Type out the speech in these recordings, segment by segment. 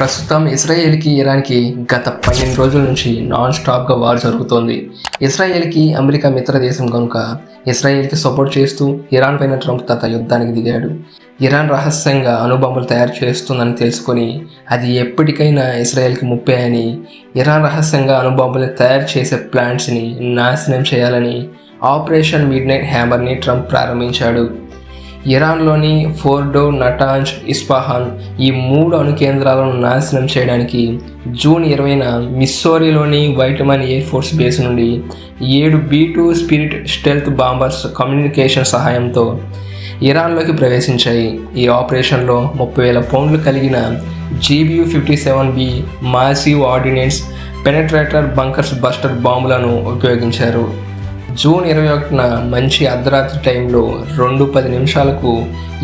ప్రస్తుతం ఇజ్రాయెల్కి ఇరాన్కి గత 12 రోజుల నుంచి నాన్ స్టాప్గా వార్ జరుగుతోంది. ఇజ్రాయెల్కి అమెరికా మిత్ర దేశం కనుక ఇజ్రాయెల్కి సపోర్ట్ చేస్తూ ఇరాన్ పైన ట్రంప్ గత యుద్ధానికి దిగాడు. ఇరాన్ రహస్యంగా అణుబాంబులు తయారు చేస్తుందని తెలుసుకొని అది ఎప్పటికైనా ఇజ్రాయెల్కి ముప్పే అని ఇరాన్ రహస్యంగా అణుబాంబులు తయారు చేసే ప్లాంట్స్ని నాశనం చేయాలని ఆపరేషన్ మిడ్నైట్ హ్యామర్ని ట్రంప్ ప్రారంభించాడు. ఇరాన్లోని ఫోర్డో, నటాంజ్, ఇస్ఫహాన్ ఈ 3 అణు కేంద్రాలను నాశనం చేయడానికి జూన్ 20న మిస్సోరీలోని వైట్మన్ ఎయిర్ ఫోర్స్ బేస్ నుండి 7 B-2 spirit stealth bombers communication సహాయంతో ఇరాన్లోకి ప్రవేశించాయి. ఈ ఆపరేషన్లో 30,000 పౌండ్లు కలిగిన GBU-57B massive ordnance penetrator bunkers buster బాంబులను ఉపయోగించారు. జూన్ 21న మంచి అర్ధరాత్రి టైంలో 2:10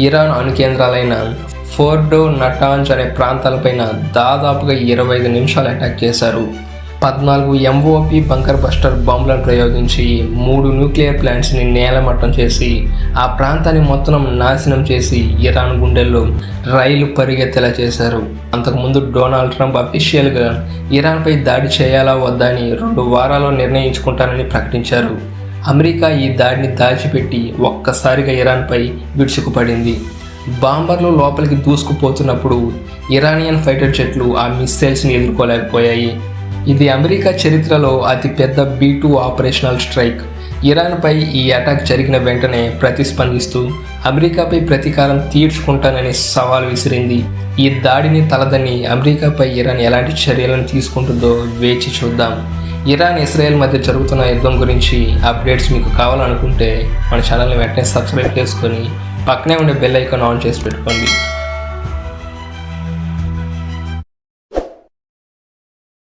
ఇరాన్ అణు కేంద్రాలైన ఫోర్డో, నటాంజ్ అనే ప్రాంతాలపైన దాదాపుగా 25 నిమిషాలు అటాక్ చేశారు. 14 MOP బంకర్ బస్టర్ బాంబులను ప్రయోగించి 3 న్యూక్లియర్ ప్లాంట్స్ని నేలమట్టం చేసి ఆ ప్రాంతాన్ని మొత్తం నాశనం చేసి ఇరాన్ గుండెల్లో రైలు పరిగెత్తేలా చేశారు. అంతకుముందు డొనాల్డ్ ట్రంప్ అఫీషియల్గా ఇరాన్పై దాడి చేయాలా వద్దా అని 2 వారాల్లో నిర్ణయించుకుంటానని ప్రకటించారు. అమెరికా ఈ దాడిని దాచిపెట్టి ఒక్కసారిగా ఇరాన్పై విరుచుకుపడింది. బాంబర్లు లోపలికి దూసుకుపోతున్నప్పుడు ఇరానియన్ ఫైటర్ జెట్లు ఆ మిస్సైల్స్ని ఎదుర్కోలేకపోయాయి. ఇది అమెరికా చరిత్రలో అతిపెద్ద B-2 ఆపరేషనల్ స్ట్రైక్. ఇరాన్పై ఈ అటాక్ జరిగిన వెంటనే ప్రతిస్పందిస్తూ అమెరికాపై ప్రతీకారం తీర్చుకుంటానని సవాల్ విసిరింది. ఈ దాడిని తలదని అమెరికాపై ఇరాన్ ఎలాంటి చర్యలను తీసుకుంటుందో వేచి చూద్దాం. ఇరాన్, ఇజ్రాయెల్ మధ్య జరుగుతున్న యుద్ధం గురించి అప్డేట్స్ మీకు కావాలనుకుంటే మన ఛానల్ని వెంటనే సబ్స్క్రైబ్ చేసుకొని పక్కనే ఉండే బెల్ ఐకాన్ ఆన్ చేసి పెట్టుకోండి.